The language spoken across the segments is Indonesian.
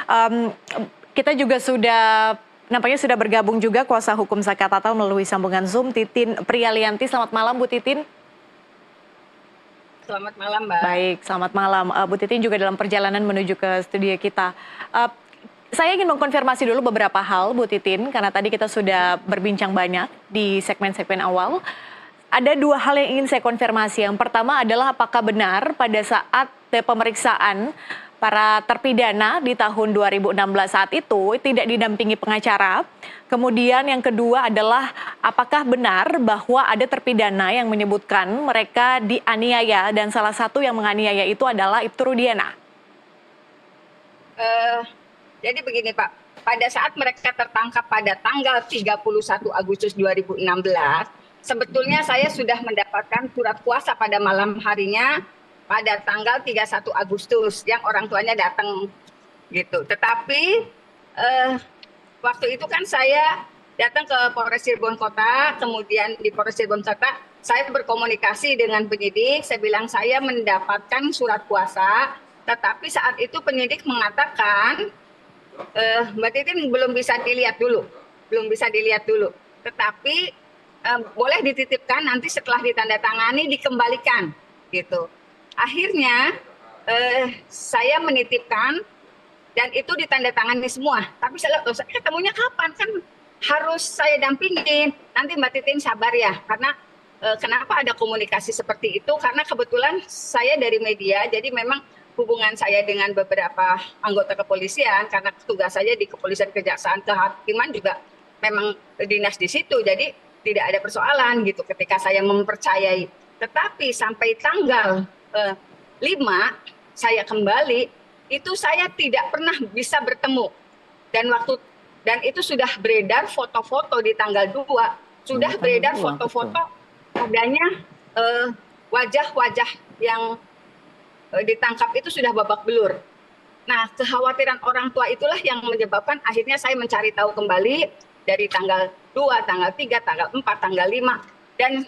Em, kita juga nampaknya sudah bergabung juga kuasa hukum Zaka Tatal melalui sambungan Zoom, Titin Prialianti. Selamat malam Bu Titin. Selamat malam, Mbak. Baik, selamat malam. Bu Titin juga dalam perjalanan menuju ke studio kita. Uh, saya ingin mengkonfirmasi dulu beberapa hal, Bu Titin, karena tadi kita sudah berbincang banyak di segmen-segmen awal. Ada dua hal yang ingin saya konfirmasi. Yang pertama adalah apakah benar pada saat pemeriksaan para terpidana di tahun 2016 saat itu tidak didampingi pengacara. Kemudian yang kedua adalah apakah benar bahwa ada terpidana yang menyebutkan mereka dianiaya dan salah satu yang menganiaya itu adalah Ibtu Rudiana. Jadi begini Pak, pada saat mereka tertangkap pada tanggal 31 Agustus 2016, sebetulnya saya sudah mendapatkan surat kuasa pada malam harinya pada tanggal 31 Agustus yang orang tuanya datang gitu. Tetapi waktu itu kan saya datang ke Polres Cirebon Kota, kemudian di Polres Cirebon Kota saya berkomunikasi dengan penyidik, saya bilang saya mendapatkan surat kuasa, tetapi saat itu penyidik mengatakan Mbak Titin belum bisa dilihat dulu, tetapi boleh dititipkan nanti setelah ditandatangani dikembalikan gitu. Akhirnya saya menitipkan dan itu ditandatangani semua. Tapi saya ketemunya kapan? Kan harus saya dampingin. Nanti Mbak Titin sabar ya, karena kenapa ada komunikasi seperti itu? Karena kebetulan saya dari media, jadi memang hubungan saya dengan beberapa anggota kepolisian, karena tugas saya di kepolisian kejaksaan kehakiman juga memang dinas di situ. Jadi tidak ada persoalan gitu ketika saya mempercayai. Tetapi sampai tanggal 5 saya kembali, itu saya tidak pernah bisa bertemu. Dan itu sudah beredar foto-foto di tanggal 2, sudah beredar foto-foto adanya wajah-wajah yang ditangkap itu sudah babak belur. Nah, kekhawatiran orang tua itulah yang menyebabkan akhirnya saya mencari tahu kembali dari tanggal 2, tanggal 3, tanggal 4, tanggal 5. Dan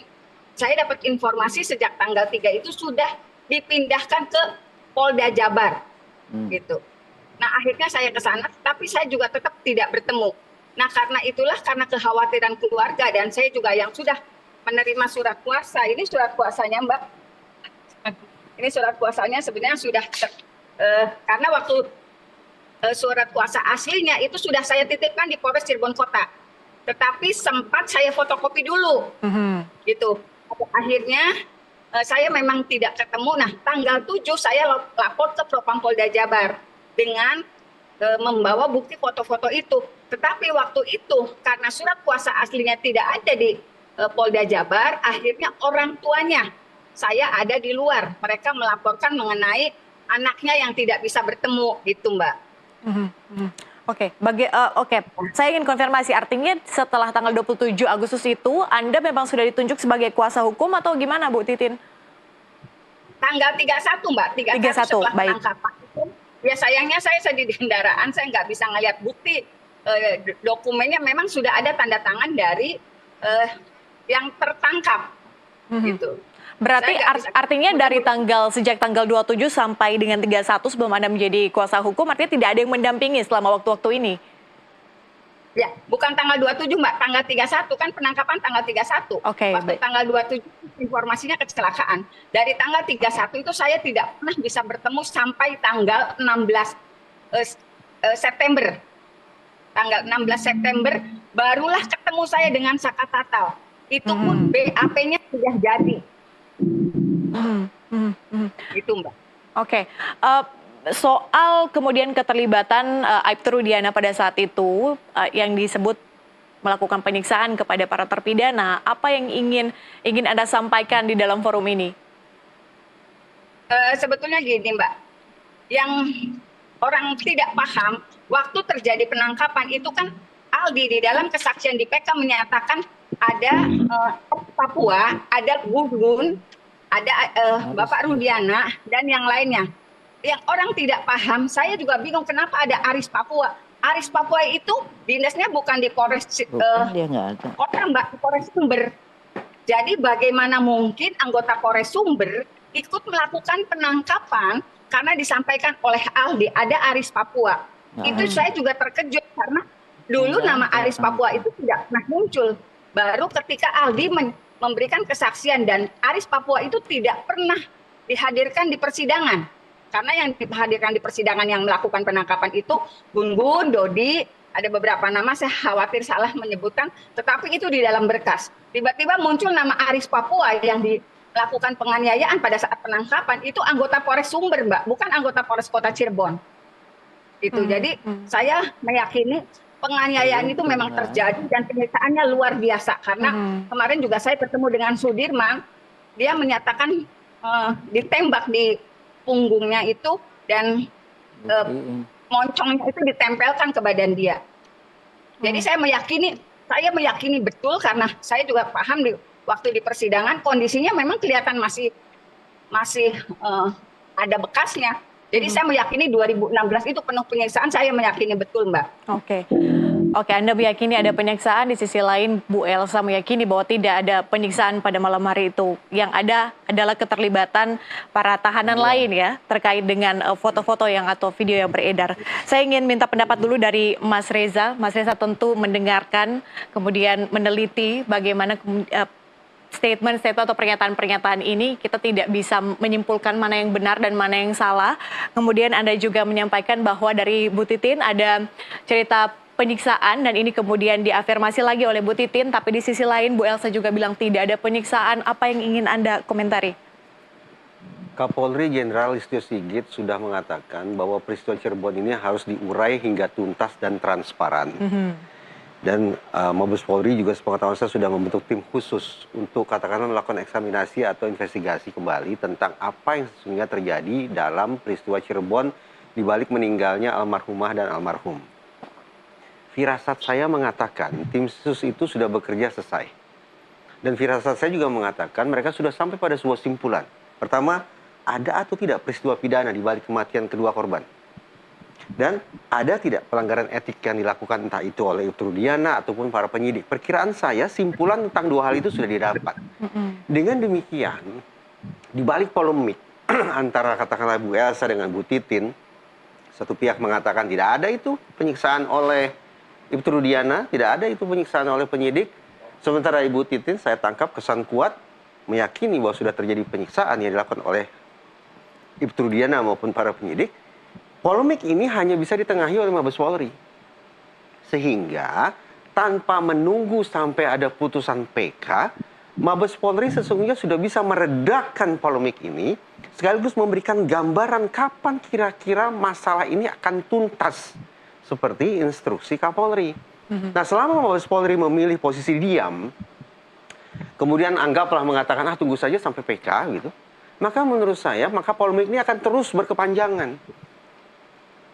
saya dapat informasi sejak tanggal 3 itu sudah dipindahkan ke Polda Jabar gitu. Nah, akhirnya saya ke sana, tapi saya juga tetap tidak bertemu. Nah, karena itulah, karena kekhawatiran keluarga dan saya juga yang sudah menerima surat kuasa. Ini surat kuasanya, Mbak. Ini surat kuasanya sebenarnya sudah karena waktu surat kuasa aslinya itu sudah saya titipkan di Polres Cirebon Kota. Tetapi sempat saya fotokopi dulu. Gitu. Akhirnya saya memang tidak ketemu. Nah, tanggal 7 saya lapor ke Propam Polda Jabar dengan membawa bukti foto-foto itu. Tetapi waktu itu karena surat kuasa aslinya tidak ada di Polda Jabar, akhirnya orang tuanya saya ada di luar. Mereka melaporkan mengenai anaknya yang tidak bisa bertemu gitu, Mbak. Oke, saya ingin konfirmasi, artinya setelah tanggal 27 Agustus itu Anda memang sudah ditunjuk sebagai kuasa hukum atau gimana, Bu Titin? Tanggal 31, Mbak. 31 setelah penangkapan itu. Ya sayangnya saya di kendaraan, saya nggak bisa ngelihat bukti dokumennya. Memang sudah ada tanda tangan dari yang tertangkap gitu. Berarti artinya dari sejak tanggal 27 sampai dengan 31 sebelum Anda menjadi kuasa hukum, artinya tidak ada yang mendampingi selama waktu-waktu ini? Ya, bukan tanggal 27, Mbak. Tanggal 31 kan penangkapan tanggal 31. Waktu tanggal 27 informasinya kecelakaan. Dari tanggal 31 itu saya tidak pernah bisa bertemu sampai tanggal 16 September. Tanggal 16 September barulah ketemu saya dengan Zaka Tatal. Itu pun BAP-nya sudah jadi. Gitu, Mbak. Oke. Soal kemudian keterlibatan Ibtu Rudiana pada saat itu yang disebut melakukan penyiksaan kepada para terpidana, apa yang ingin Anda sampaikan di dalam forum ini? Sebetulnya gini, Mbak, yang orang tidak paham, waktu terjadi penangkapan itu kan Aldi di dalam kesaksian di PK menyatakan ada Papua, ada Gugun, ada Bapak Rudiana, dan yang lainnya. Yang orang tidak paham, saya juga bingung kenapa ada Aris Papua. Aris Papua itu dinasnya bukan di Polres Kota, Mbak, di Polres Sumber. Jadi bagaimana mungkin anggota Polres Sumber ikut melakukan penangkapan karena disampaikan oleh Aldi ada Aris Papua. Itu saya juga terkejut karena dulu nama Aris Papua itu tidak pernah muncul. Baru ketika Aldi memberikan kesaksian dan Aris Papua itu tidak pernah dihadirkan di persidangan. Karena yang dihadirkan di persidangan yang melakukan penangkapan itu Gun-Gun, Dodi, ada beberapa nama saya khawatir salah menyebutkan, tetapi itu di dalam berkas. Tiba-tiba muncul nama Aris Papua yang dilakukan penganiayaan pada saat penangkapan, itu anggota Polres Sumber, Mbak, bukan anggota Polres Kota Cirebon. Jadi saya meyakini penganiayaan itu memang terjadi dan penyiksaannya luar biasa. Karena kemarin juga saya ketemu dengan Sudirman, dia menyatakan ditembak di punggungnya itu dan moncongnya itu ditempelkan ke badan dia. Jadi saya meyakini betul karena saya juga paham waktu di persidangan kondisinya memang kelihatan masih ada bekasnya. Jadi saya meyakini 2016 itu penuh penyiksaan, saya meyakini betul, Mbak. Oke, Anda meyakini ada penyiksaan, di sisi lain Bu Elsa meyakini bahwa tidak ada penyiksaan pada malam hari itu. Yang ada adalah keterlibatan para tahanan lain ya, terkait dengan foto-foto atau video yang beredar. Saya ingin minta pendapat dulu dari Mas Reza. Mas Reza tentu mendengarkan, kemudian meneliti bagaimana statement atau pernyataan-pernyataan ini. Kita tidak bisa menyimpulkan mana yang benar dan mana yang salah. Kemudian Anda juga menyampaikan bahwa dari Bu Titin ada cerita penyiksaan dan ini kemudian diafirmasi lagi oleh Bu Titin, tapi di sisi lain Bu Elsa juga bilang tidak ada penyiksaan. Apa yang ingin Anda komentari? Kapolri Jenderal Listio Sigit sudah mengatakan bahwa peristiwa Cirebon ini harus diurai hingga tuntas dan transparan. Dan Mabes Polri juga sepengetahuan saya sudah membentuk tim khusus untuk katakanlah melakukan eksaminasi atau investigasi kembali tentang apa yang sesungguhnya terjadi dalam peristiwa Cirebon di balik meninggalnya almarhumah dan almarhum. Firasat saya mengatakan tim khusus itu sudah bekerja selesai. Dan firasat saya juga mengatakan mereka sudah sampai pada sebuah simpulan. Pertama, ada atau tidak peristiwa pidana di balik kematian kedua korban? Dan ada tidak pelanggaran etik yang dilakukan entah itu oleh Ibtu Rudiana ataupun para penyidik? Perkiraan saya simpulan tentang dua hal itu sudah didapat. Dengan demikian, di balik polemik antara katakanlah Bu Elsa dengan Bu Titin, satu pihak mengatakan tidak ada itu penyiksaan oleh Ibtu Rudiana, tidak ada itu penyiksaan oleh penyidik. Sementara Ibu Titin saya tangkap kesan kuat meyakini bahwa sudah terjadi penyiksaan yang dilakukan oleh Ibtu Rudiana maupun para penyidik. Polemik ini hanya bisa ditengahi oleh Mabes Polri. Sehingga tanpa menunggu sampai ada putusan PK, Mabes Polri sesungguhnya sudah bisa meredakan polemik ini, sekaligus memberikan gambaran kapan kira-kira masalah ini akan tuntas, seperti instruksi Kapolri. Nah, selama Mabes Polri memilih posisi diam, kemudian anggaplah mengatakan, tunggu saja sampai PK, gitu, maka menurut saya, polemik ini akan terus berkepanjangan.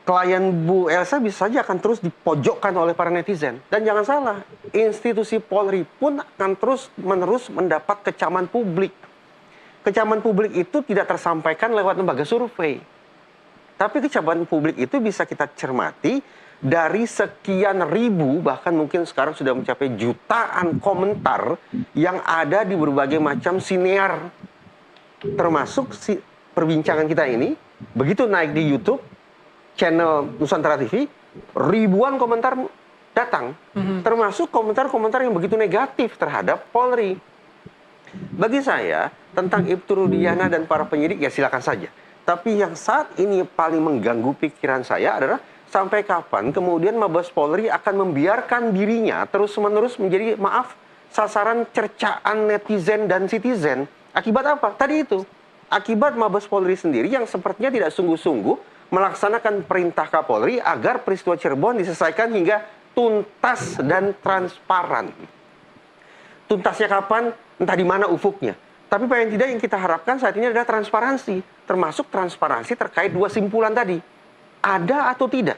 Klien Bu Elsa bisa saja akan terus dipojokkan oleh para netizen. Dan jangan salah, institusi Polri pun akan terus-menerus mendapat kecaman publik. Kecaman publik itu tidak tersampaikan lewat lembaga survei. Tapi kecaman publik itu bisa kita cermati dari sekian ribu, bahkan mungkin sekarang sudah mencapai jutaan komentar yang ada di berbagai macam sinear. Termasuk perbincangan kita ini, begitu naik di YouTube, channel Nusantara TV, ribuan komentar datang, termasuk komentar-komentar yang begitu negatif terhadap Polri. Bagi saya, tentang Ibtu Rudiana dan para penyidik, ya silakan saja. Tapi yang saat ini paling mengganggu pikiran saya adalah sampai kapan kemudian Mabes Polri akan membiarkan dirinya terus-menerus menjadi, sasaran cercaan netizen dan citizen. Akibat apa? Tadi itu. Akibat Mabes Polri sendiri yang sepertinya tidak sungguh-sungguh melaksanakan perintah Kapolri agar peristiwa Cirebon diselesaikan hingga tuntas dan transparan. Tuntasnya kapan? Entah di mana ufuknya. Tapi paling tidak yang kita harapkan saat ini adalah transparansi. Termasuk transparansi terkait dua simpulan tadi. Ada atau tidak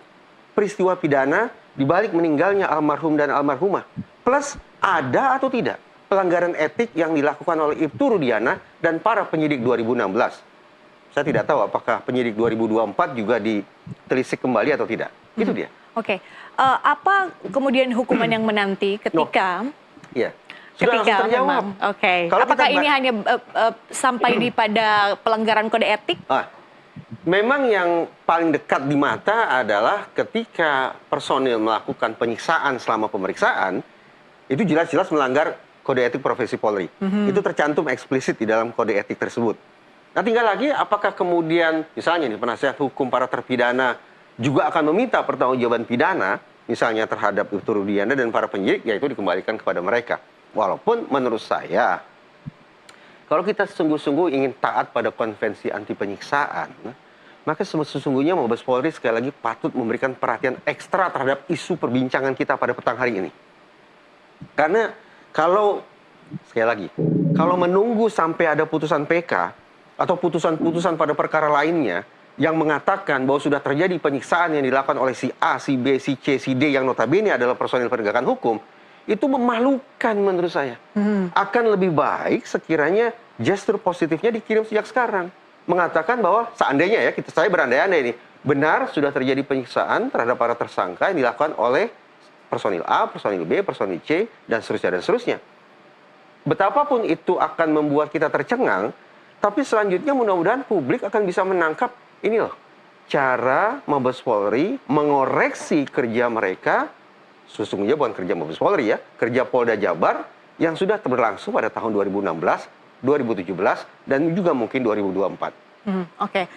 peristiwa pidana di balik meninggalnya almarhum dan almarhumah. Plus ada atau tidak pelanggaran etik yang dilakukan oleh Ibtu Rudiana dan para penyidik 2016. Saya tidak tahu apakah penyidik 2024 juga ditelisik kembali atau tidak. Itu dia. Oke. Apa kemudian hukuman yang menanti ketika... Iya. Sudah langsung terjawab. Apakah ini hanya sampai di pada pelanggaran kode etik? Memang yang paling dekat di mata adalah ketika personil melakukan penyiksaan selama pemeriksaan, itu jelas-jelas melanggar kode etik profesi Polri. Itu tercantum eksplisit di dalam kode etik tersebut. Nah, tinggal lagi apakah kemudian misalnya nih penasihat hukum para terpidana juga akan meminta pertanggungjawaban pidana, misalnya terhadap Ibu Rudiana dan para penyidik, yaitu dikembalikan kepada mereka. Walaupun menurut saya, kalau kita sungguh-sungguh ingin taat pada konvensi anti penyiksaan, maka sesungguhnya Mabes Polri sekali lagi patut memberikan perhatian ekstra terhadap isu perbincangan kita pada petang hari ini. Karena kalau, sekali lagi, kalau menunggu sampai ada putusan PK atau putusan-putusan pada perkara lainnya yang mengatakan bahwa sudah terjadi penyiksaan yang dilakukan oleh si A, si B, si C, si D yang notabene adalah personil penegakan hukum, itu memalukan menurut saya. Akan lebih baik sekiranya gestur positifnya dikirim sejak sekarang. Mengatakan bahwa seandainya ya, saya berandai-andai ini, benar sudah terjadi penyiksaan terhadap para tersangka yang dilakukan oleh personil A, personil B, personil C, dan seterusnya, dan seterusnya. Betapapun itu akan membuat kita tercengang, tapi selanjutnya mudah-mudahan publik akan bisa menangkap ini loh, cara Mabes Polri mengoreksi kerja mereka, sesungguhnya bukan kerja Mabes Polri ya, kerja Polda Jabar yang sudah berlangsung pada tahun 2016, 2017, dan juga mungkin 2024. Oke.